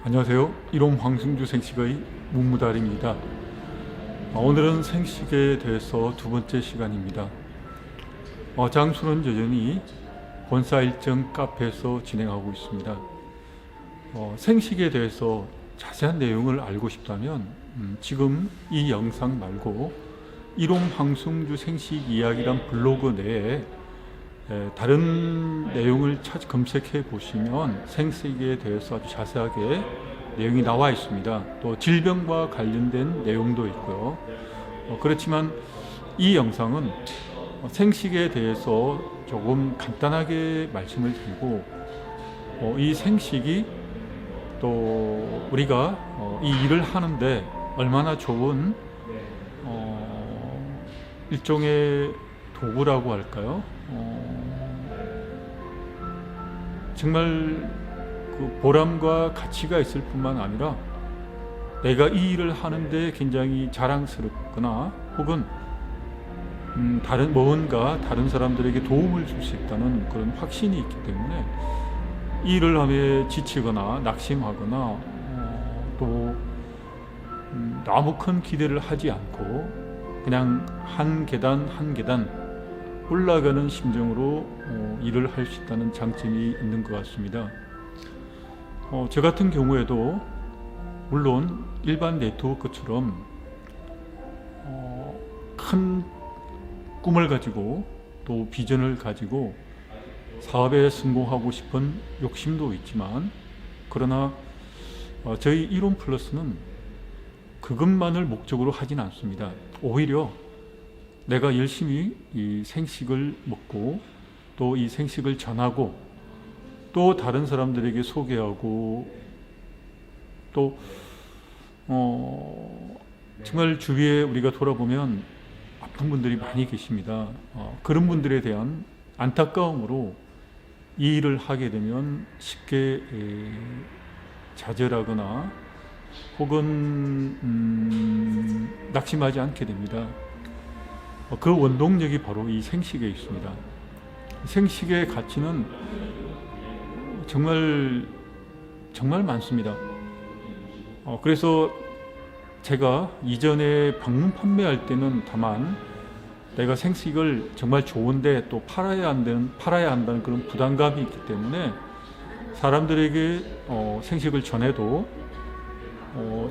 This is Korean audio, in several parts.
안녕하세요. 일용 황승주 생식의 문무달입니다. 오늘은 생식에 대해서 두 번째 시간입니다. 장수는 여전히 본사 일정 카페에서 진행하고 있습니다. 생식에 대해서 자세한 내용을 알고 싶다면 지금 이 영상 말고 일용 황승주 생식 이야기란 블로그 내에 다른 내용을 검색해 보시면 생식에 대해서 아주 자세하게 내용이 나와 있습니다. 또 질병과 관련된 내용도 있고요. 그렇지만 이 영상은 생식에 대해서 조금 간단하게 말씀을 드리고 이 생식이 또 우리가 이 일을 하는데 얼마나 좋은 일종의 도구라고 할까요? 정말 그 보람과 가치가 있을 뿐만 아니라 내가 이 일을 하는데 굉장히 자랑스럽거나 혹은 다른 사람들에게 도움을 줄 수 있다는 그런 확신이 있기 때문에 이 일을 하며 지치거나 낙심하거나 또 너무 큰 기대를 하지 않고 그냥 한 계단 한 계단 올라가는 심정으로 일을 할 수 있다는 장점이 있는 것 같습니다. 저 같은 경우에도 물론 일반 네트워크처럼 큰 꿈을 가지고 또 비전을 가지고 사업에 성공하고 싶은 욕심도 있지만 그러나 저희 일용 플러스는 그것만을 목적으로 하진 않습니다. 오히려 내가 열심히 이 생식을 먹고 또 이 생식을 전하고 또 다른 사람들에게 소개하고 또 정말 주위에 우리가 돌아보면 아픈 분들이 많이 계십니다. 그런 분들에 대한 안타까움으로 이 일을 하게 되면 쉽게 좌절하거나 혹은 낙심하지 않게 됩니다. 그 원동력이 바로 이 생식에 있습니다. 생식의 가치는 정말 많습니다. 그래서 제가 이전에 방문 판매할 때는 다만 내가 생식을 정말 좋은데 또 팔아야 한다는 그런 부담감이 있기 때문에 사람들에게 생식을 전해도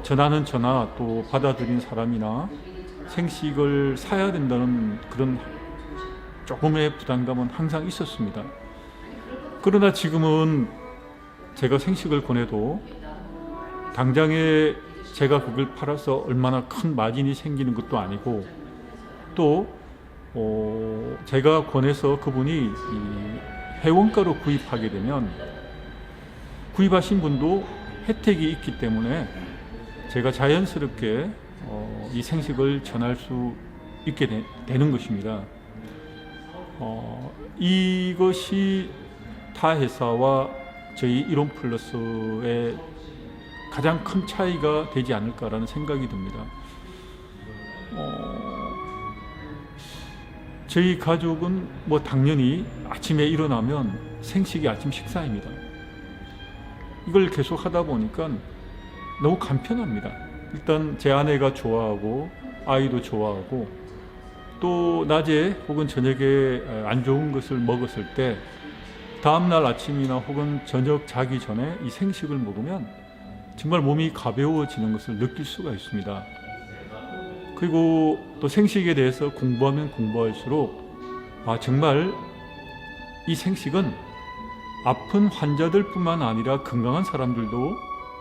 전하는 저나 또 받아들인 사람이나 생식을 사야 된다는 그런 조금의 부담감은 항상 있었습니다. 그러나 지금은 제가 생식을 권해도 당장에 제가 그걸 팔아서 얼마나 큰 마진이 생기는 것도 아니고 또 제가 권해서 그분이 회원가로 구입하게 되면 구입하신 분도 혜택이 있기 때문에 제가 자연스럽게 이 생식을 전할 수 있게 되는 것입니다. 이것이 타 회사와 저희 일용 플러스의 가장 큰 차이가 되지 않을까라는 생각이 듭니다. 저희 가족은 당연히 아침에 일어나면 생식이 아침 식사입니다. 이걸 계속 하다 보니까 너무 간편합니다. 일단 제 아내가 좋아하고 아이도 좋아하고 또 낮에 혹은 저녁에 안 좋은 것을 먹었을 때 다음날 아침이나 혹은 저녁 자기 전에 이 생식을 먹으면 정말 몸이 가벼워지는 것을 느낄 수가 있습니다. 그리고 또 생식에 대해서 공부하면 공부할수록 정말 이 생식은 아픈 환자들 뿐만 아니라 건강한 사람들도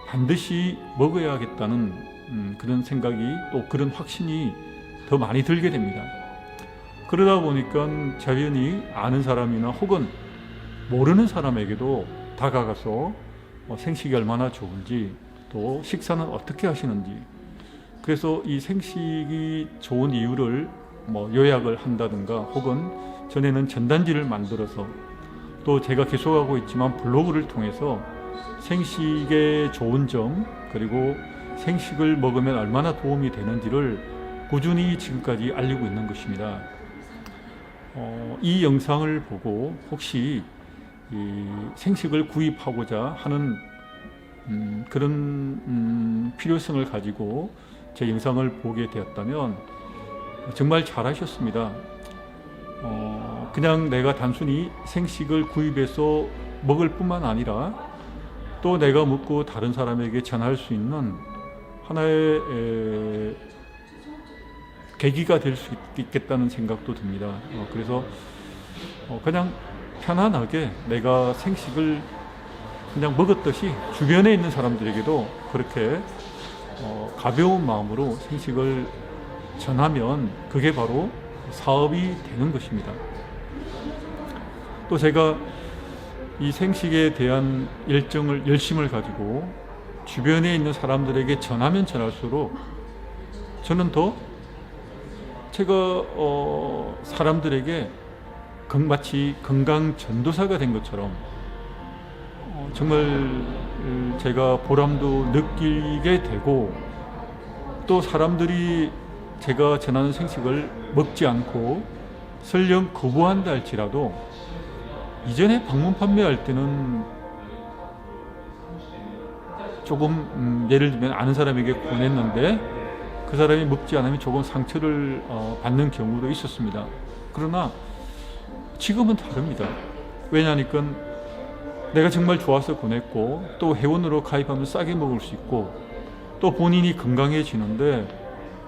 반드시 먹어야겠다는 그런 생각이 또 그런 확신이 더 많이 들게 됩니다. 그러다 보니까 자연히 아는 사람이나 혹은 모르는 사람에게도 다가가서 생식이 얼마나 좋은지 또 식사는 어떻게 하시는지 그래서 이 생식이 좋은 이유를 요약을 한다든가 혹은 전에는 전단지를 만들어서 또 제가 계속하고 있지만 블로그를 통해서 생식의 좋은 점 그리고 생식을 먹으면 얼마나 도움이 되는지를 꾸준히 지금까지 알리고 있는 것입니다. 이 영상을 보고 혹시 이 생식을 구입하고자 하는 그런 필요성을 가지고 제 영상을 보게 되었다면 정말 잘하셨습니다. 그냥 내가 단순히 생식을 구입해서 먹을 뿐만 아니라 또 내가 먹고 다른 사람에게 전할 수 있는 하나의 계기가 될 수 있겠다는 생각도 듭니다. 그래서 그냥 편안하게 내가 생식을 그냥 먹었듯이 주변에 있는 사람들에게도 그렇게 가벼운 마음으로 생식을 전하면 그게 바로 사업이 되는 것입니다. 또 제가 이 생식에 대한 열심을 가지고 주변에 있는 사람들에게 전하면 전할수록 저는 더 제가 사람들에게 마치 건강 전도사가 된 것처럼 정말 제가 보람도 느끼게 되고, 또 사람들이 제가 전하는 생식을 먹지 않고 설령 거부한다 할지라도 이전에 방문 판매할 때는 조금 예를 들면 아는 사람에게 권했는데 그 사람이 먹지 않으면 조금 상처를 받는 경우도 있었습니다. 그러나 지금은 다릅니다. 왜냐하니까 내가 정말 좋아서 권했고 또 회원으로 가입하면 싸게 먹을 수 있고 또 본인이 건강해지는데,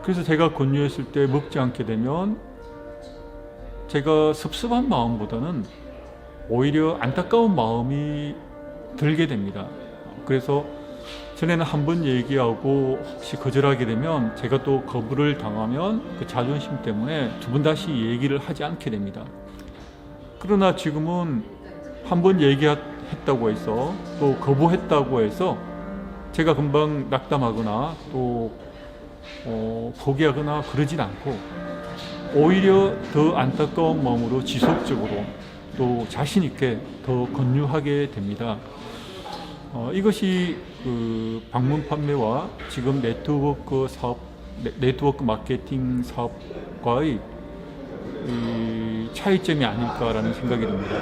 그래서 제가 권유했을 때 먹지 않게 되면 제가 섭섭한 마음보다는 오히려 안타까운 마음이 들게 됩니다. 그래서 전에는 한 번 얘기하고 혹시 거절하게 되면 제가 또 거부를 당하면 그 자존심 때문에 두 번 다시 얘기를 하지 않게 됩니다. 그러나 지금은 한 번 얘기했다고 해서 또 거부했다고 해서 제가 금방 낙담하거나 또 포기하거나 그러진 않고 오히려 더 안타까운 마음으로 지속적으로 또 자신 있게 더 권유하게 됩니다. 이것이 그 방문 판매와 지금 네트워크 마케팅 사업과의 차이점이 아닐까라는 생각이 듭니다.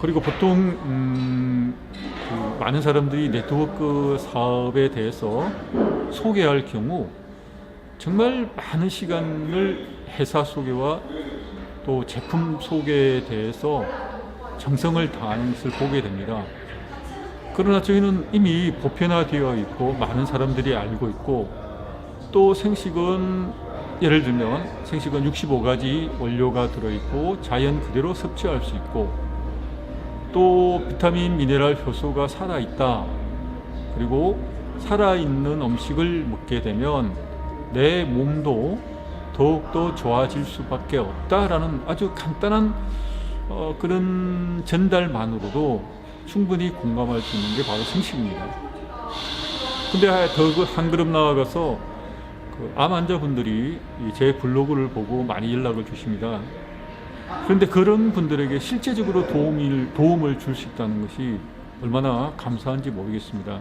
그리고 보통 그 많은 사람들이 네트워크 사업에 대해서 소개할 경우 정말 많은 시간을 회사 소개와 또 제품 소개에 대해서 정성을 다하는 것을 보게 됩니다. 그러나 저희는 이미 보편화되어 있고 많은 사람들이 알고 있고, 또 생식은 예를 들면 생식은 65가지 원료가 들어있고 자연 그대로 섭취할 수 있고 또 비타민, 미네랄, 효소가 살아있다. 그리고 살아있는 음식을 먹게 되면 내 몸도 더욱더 좋아질 수밖에 없다라는 아주 간단한 그런 전달만으로도 충분히 공감할 수 있는 게 바로 생식입니다. 근데 더 한 걸음 나아가서 그 암 환자분들이 제 블로그를 보고 많이 연락을 주십니다. 그런데 그런 분들에게 실제적으로 도움을 줄 수 있다는 것이 얼마나 감사한지 모르겠습니다.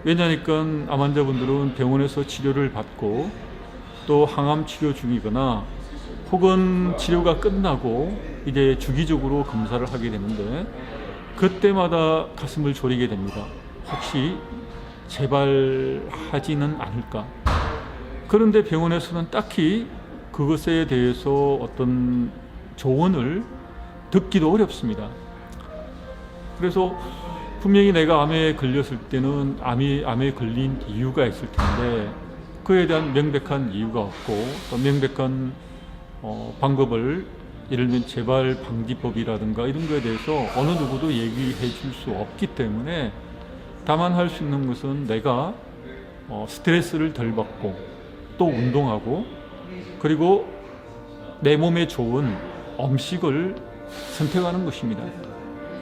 왜냐하니까 암 환자분들은 병원에서 치료를 받고 또 항암 치료 중이거나 혹은 치료가 끝나고 이제 주기적으로 검사를 하게 되는데 그때마다 가슴을 졸이게 됩니다. 혹시 재발하지는 않을까? 그런데 병원에서는 딱히 그것에 대해서 어떤 조언을 듣기도 어렵습니다. 그래서 분명히 내가 암에 걸렸을 때는 암에 걸린 이유가 있을 텐데 그에 대한 명백한 이유가 없고 또 명백한 방법을 예를 들면 재발 방지법이라든가 이런 거에 대해서 어느 누구도 얘기해 줄 수 없기 때문에 다만 할 수 있는 것은 내가 스트레스를 덜 받고 또 운동하고 그리고 내 몸에 좋은 음식을 선택하는 것입니다.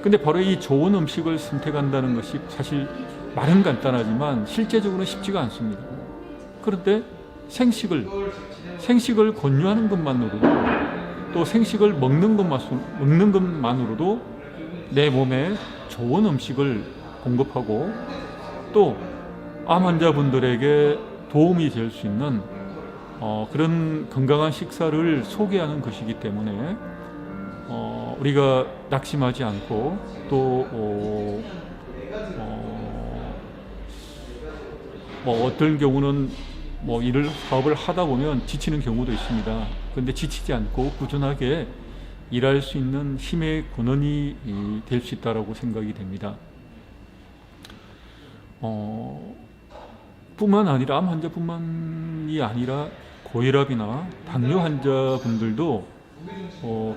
근데 바로 이 좋은 음식을 선택한다는 것이 사실 말은 간단하지만 실제적으로는 쉽지가 않습니다. 그런데 생식을 권유하는 것만으로도 또 생식을 먹는 것만으로도 내 몸에 좋은 음식을 공급하고 또 암 환자분들에게 도움이 될 수 있는 그런 건강한 식사를 소개하는 것이기 때문에 우리가 낙심하지 않고 또 뭐 어떤 경우는 뭐 사업을 하다 보면 지치는 경우도 있습니다. 그런데 지치지 않고 꾸준하게 일할 수 있는 힘의 근원이 될 수 있다라고 생각이 됩니다. 뿐만 아니라 암 환자뿐만이 아니라 고혈압이나 당뇨 환자분들도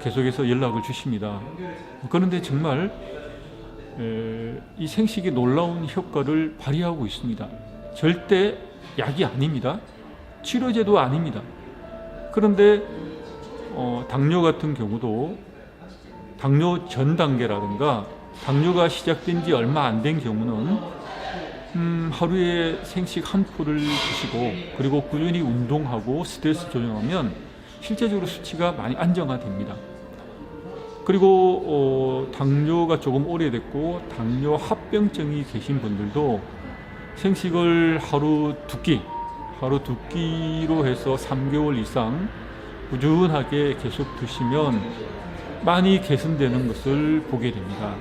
계속해서 연락을 주십니다. 그런데 정말 이 생식이 놀라운 효과를 발휘하고 있습니다. 절대 약이 아닙니다. 치료제도 아닙니다. 그런데 당뇨 같은 경우도 당뇨 전 단계라든가 당뇨가 시작된 지 얼마 안 된 경우는 하루에 생식 한 포를 드시고 그리고 꾸준히 운동하고 스트레스 조정하면 실제적으로 수치가 많이 안정화됩니다. 그리고 당뇨가 조금 오래됐고 당뇨 합병증이 계신 분들도 생식을 하루 두 끼로 해서 3개월 이상 꾸준하게 계속 드시면 많이 개선되는 것을 보게 됩니다.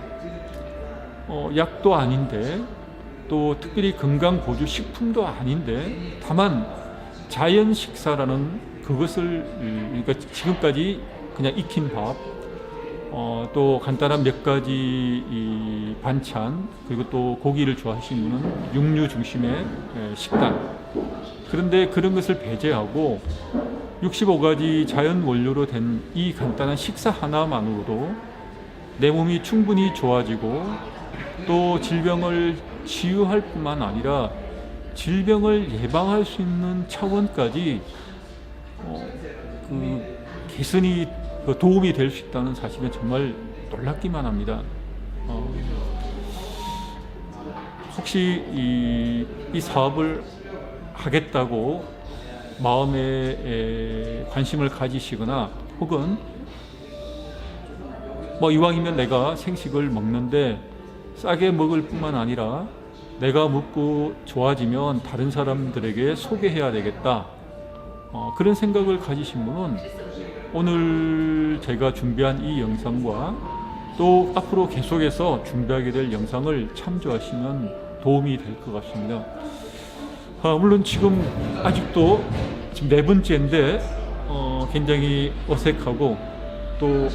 약도 아닌데 또 특별히 건강 보조 식품도 아닌데 다만 자연 식사라는 그것을 그러니까 지금까지 그냥 익힌 밥, 또 간단한 몇 가지 이 반찬, 그리고 또 고기를 좋아하시는 분은 육류 중심의 식단. 그런데 그런 것을 배제하고 65가지 자연 원료로 된 이 간단한 식사 하나만으로도 내 몸이 충분히 좋아지고 또 질병을 치유할 뿐만 아니라 질병을 예방할 수 있는 차원까지 개선이 도움이 될 수 있다는 사실은 정말 놀랍기만 합니다. 혹시 이 사업을 하겠다고 마음에 관심을 가지시거나 혹은 뭐 이왕이면 내가 생식을 먹는데 싸게 먹을 뿐만 아니라 내가 먹고 좋아지면 다른 사람들에게 소개해야 되겠다. 그런 생각을 가지신 분은 오늘 제가 준비한 이 영상과 또 앞으로 계속해서 준비하게 될 영상을 참조하시면 도움이 될 것 같습니다. 물론 지금 아직도 지금 4번째인데 굉장히 어색하고 또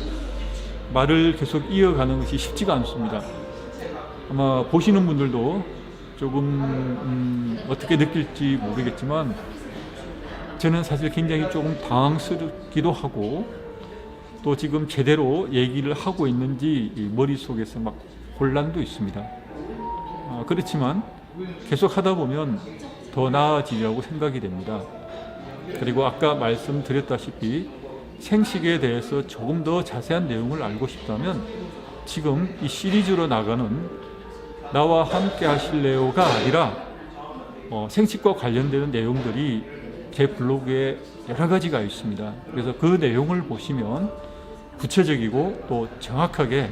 말을 계속 이어가는 것이 쉽지가 않습니다. 아마 보시는 분들도 조금 어떻게 느낄지 모르겠지만 저는 사실 굉장히 조금 당황스럽기도 하고 또 지금 제대로 얘기를 하고 있는지 머릿속에서 막 혼란도 있습니다. 그렇지만 계속 하다 보면 더 나아지리라고 생각이 됩니다. 그리고 아까 말씀드렸다시피 생식에 대해서 조금 더 자세한 내용을 알고 싶다면 지금 이 시리즈로 나가는 나와 함께 하실래요가 아니라 생식과 관련되는 내용들이 제 블로그에 여러 가지가 있습니다. 그래서 그 내용을 보시면 구체적이고 또 정확하게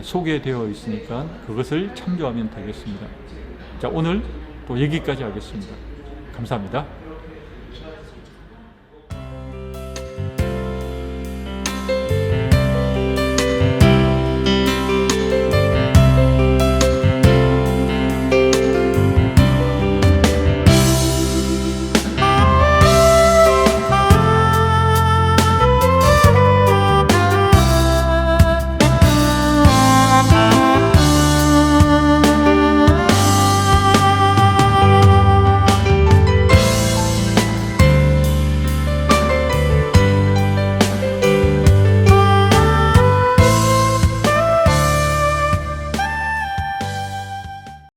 소개되어 있으니까 그것을 참조하면 되겠습니다. 자, 오늘 또 여기까지 하겠습니다. 감사합니다.